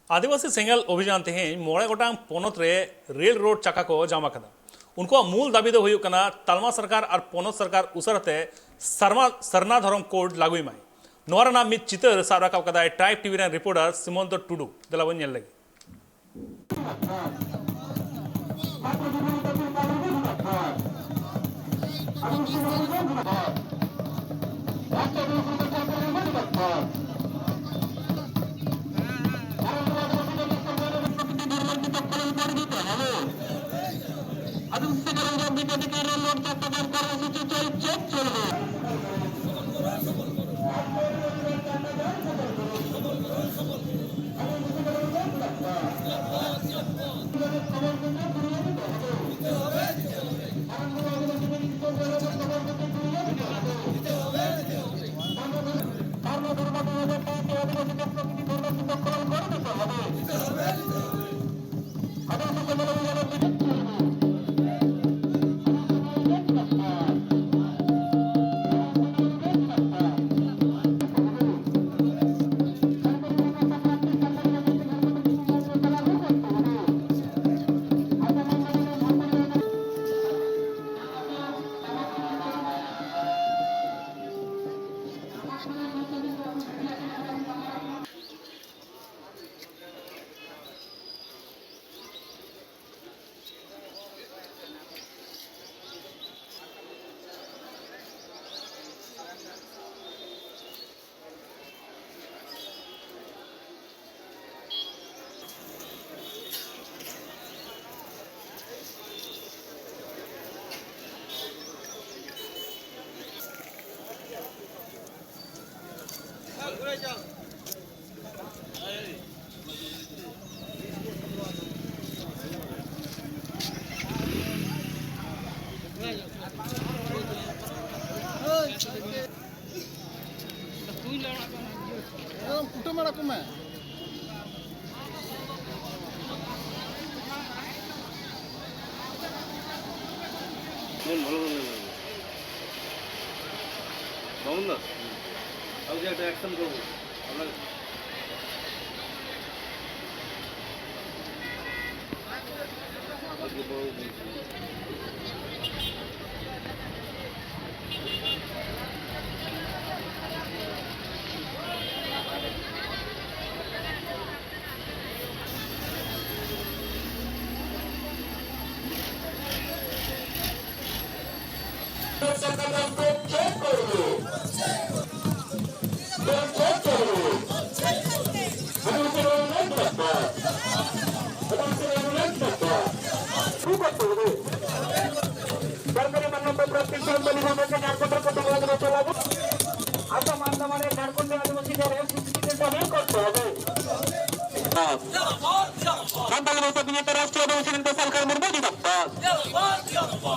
आदिवासी सेंगल अभियान तेहें मोड़े गोटांग पोनत रे रेल रोड चाका को जामा कदा उनको मूल दाबी दो हुई कना तालमा सरकार और पोनत सरकार उसरते सरना धरम कोड लागुई माई नोरा नाम मित चितर सारा का कदा ट्राइब टीवी रे रिपोर्टर सिमोंतो टुडू दला बन नेल लगी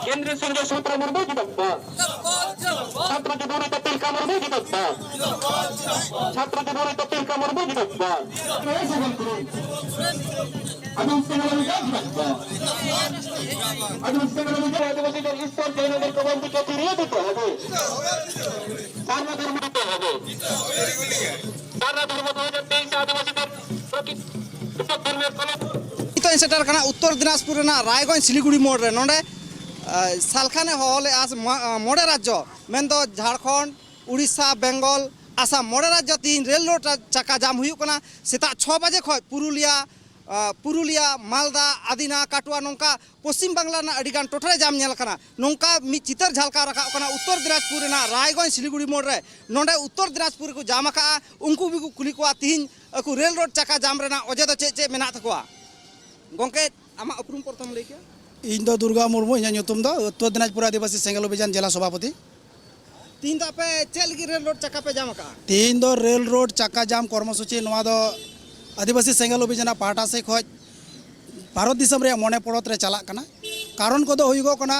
केंद्रीय संघ सूत्र मुर्मू छात्र की दूरी तक का मुर्मू छात्र की दूरी तक का मुर्मू आदिवासी ईश्वर जैन को बंदी के फिरिए दिते হবে सारा धर्म दिते হবে सारा धर्म 2023 आदिवासी तो सेटर कना उत्तर दिनाजपुर रायगंज सिलीगुड़ी मोड़ रे नोडे सालखाने हले आस मोड़े राज्य मेन दो झारखंड उड़ीसा बेंगल आसाम मोड़े राज्य तीन रेल रोड चाका जाम हुई कना सेता 6 बजे खय पुरुलिया मालदा आदिना काटुआ नौका पश्चिम बांगला अड़ीगान टोठारे जाम नेल कना नौका मि चितर झालका रखा कना उत्तर दिनाजपुर रायगंज सिलीगुड़ी मोड़ रे नोडे उत्तर दिनाजपुर को जाम का उनको भी कुली को तीन को रेल रोड चाका जाम रेना अजे दो चे मेना तकोआ गोंके आमा अपरूम प्रथम लेके इन दो दुर्गा मुर्मू इन ᱧᱩᱛᱩᱢ ᱫᱚ उत्तर दिनाजपुर आदिवासी सेंगल अभियान जिला सभापति तीन दा पे चल की रेल रोड चक्का पे जाम का तीन दो रेल रोड चक्का जाम कर्मसूची नवा दो आदिवासी सेंगल अभियान पाटा से खज भारत दिसम रे मने पड़त रे चला कना कारण को दो हुइगो कना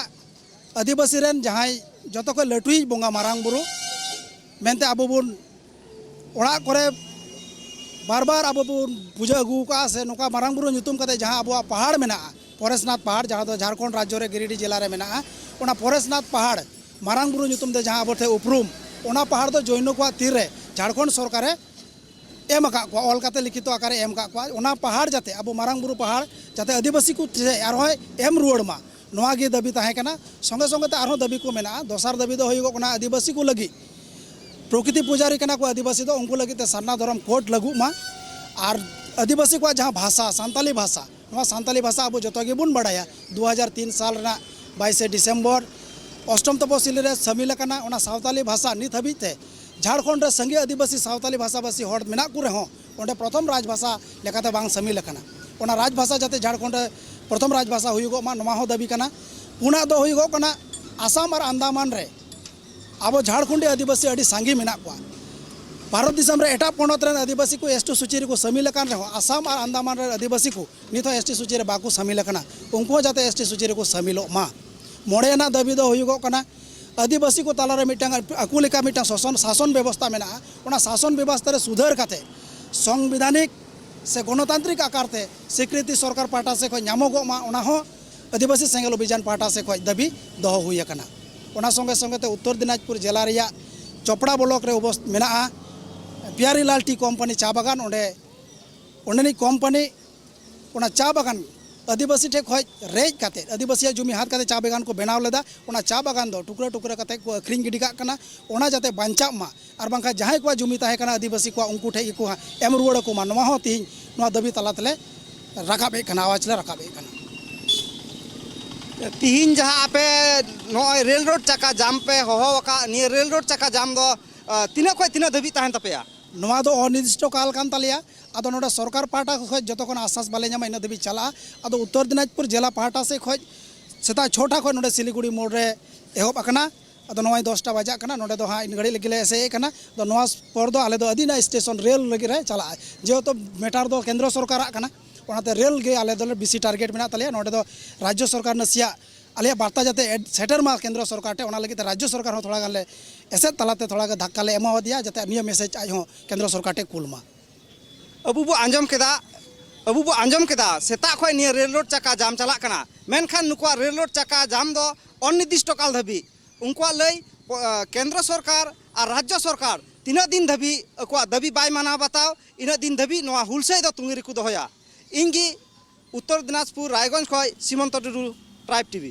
आदिवासी रेन जहाय जतो को लटुई बोंगा मारांग बुरु मेनते अबो बुन ओड़ा करे बार बार अब पूजा अगू का से नौका मारांग बुरु ᱧᱩᱛᱩᱢ कते जहां अब पहाड़ मेना परेशनाथ पहाड़ जहां दो झारखंड राज्य रे गिरिडीह जिला रे मेना ओना परेशनाथ पहाड़ मारांग बुरु ᱧᱩᱛᱩᱢ दे जहां अब थे उपरूम ओना पहाड़ दो जैन को तीर रे झारखंड सरकार एम आका को ऑल काते लिखित आकारे एम का को ओना पहाड़ जाते अब मारांग बुरु पहाड़ जाते आदिवासी को आरोय एम रुआड़ मा नोआ गे दाबी ताहे कना संगे संगे ते आरो दाबी को मेना दोसार दाबी दो होइगो कना आदिवासी को लगी प्रकृति पूजारी कना को आदिवासी दो उनको लगी ते सरना धर्म कोड लागू मा और आदिवासी को जहाँ भाषा सानताली भाषा नोआ सानताली भाषा अब जतो गे बुन बड़ाया 2003 साल रा 22 डिसेम्बर अष्टम तपसिल रे समिल कना ओना सावताली भाषा नित हबीते झारखंड रे संगे आदिवासी सावताली भाषाभाषी हड़ मेना को रहो ओंडे प्रथम राजभाषा लेकाते बांग समिल कना ओना राजभाषा जाते झारखंड रे प्रथम राजभाषा हुईगो मा नोमा हो दाबी कना पुना दो हुईगो कना आसाम और अंडमान रे अब झारखंडी आदिवासी अड़ी सांगी मेना को भारत दिसम रे एटा पोनत रे आदिवासी को एसटी सूची रे को समिल कन रहो आसाम और अंडमान रे आदिवासी को नित एसटी सूची रे बाको समिल कना उनको जाते एसटी सूची रे को समिलो मा मोड़ेना दाबी दो हुईगो कना आदिवासी को तालारे मिटांग आकु लेका मिटांग शासन व्यवस्था मेना ओना शासन व्यवस्था रे सुधार काते संवैधानिक से गणतांत्रिक आकारते स्वीकृति सरकार पाटा से खय नामोगो मा ओना हो आदिवासी सेंगेल अभियान पाटा से खय दाबी दो हुई कना ओना संगे संगे ते उत्तर दिनाजपुर जिला रिया चोपड़ा ब्लॉक रे अवस्थ मेना प्यारीलाल टी कंपनी चा बागान ओंडेनी कंपनी ओना चा बागान आदिवासी ठे खय रेज काते आदिवासी जुमी हाथ काते चा बागान को बनाव लेदा ओना चा बागान दो टुकरा टुकरा काते को अखरिंग गिडी काग कना ओना जाते बांचा मा और बांखा जहां को जुमी ताहे कना आदिवासी को उनको ठे को एम रुआड़ को मा नोमा हो तिहिं नोआ दाबी तलातले राकाबे कना आवाज ले राकाबे कना तिहिन जहाँ आपे नॉय रेल रोड चक्का जाम पे होका नि रेल रोड चक्का जाम दो तीना खय तीना दाबी ताहन तपेया नोआ दो अनिर्दिष्ट काल कान तालिया आदो नोडा सरकार पाटा खय जतो कोन आश्वास बाले ᱧᱟᱢᱟ ᱤᱱᱟᱹ ᱫᱷᱟᱹᱵᱤᱡ ᱪᱟᱞᱟᱜᱼᱟ ᱟᱫᱚ उत्तर दिनाजपुर जिला पाटा से खय सेता 6टा खय नोडे सिलीगुड़ी मोड़ रे एहब आकना आदो नोय 10टा बजा कना नोडे दो हा इन घड़ी लगिले एसे कना दो नोआ पर दो आले दो अदीना स्टेशन रेल लगी रे चलाए जेहेतु मेटार दो केंद्र सरकार कना ओनाते रेल गे आले दो बीसी टारगेट मेना तालिया नोडे दो राज्य सरकार नसिया आलिया बार्ता जाते सेटर मा केंद्र सरकार टे ओना लगी राज्य सरकार हो थोड़ा गान ले एसे तलाते थोड़ा धक्का ले एमा दिया जाते निया मैसेज आज हो केंद्र सरकार टे कुलमा अबू बो आंजम केदा सेता खय नि रेल रोड चक्का जाम चला कना मेनखान नुकुआ रेल रोड चक्का जाम दो अनिर्दिष्ट काल धाबी उनकुआ लय केंद्र सरकार और राज्य सरकार तीना दिन धाबी अकुआ दाबी बाय माना बताओ इना दिन धाबी नोआ हुलसै दो तुंगिरी को दोया इंगी उत्तर दिनाजपुर रायगंज खय सीमंत टुडू ट्राइब टीवी।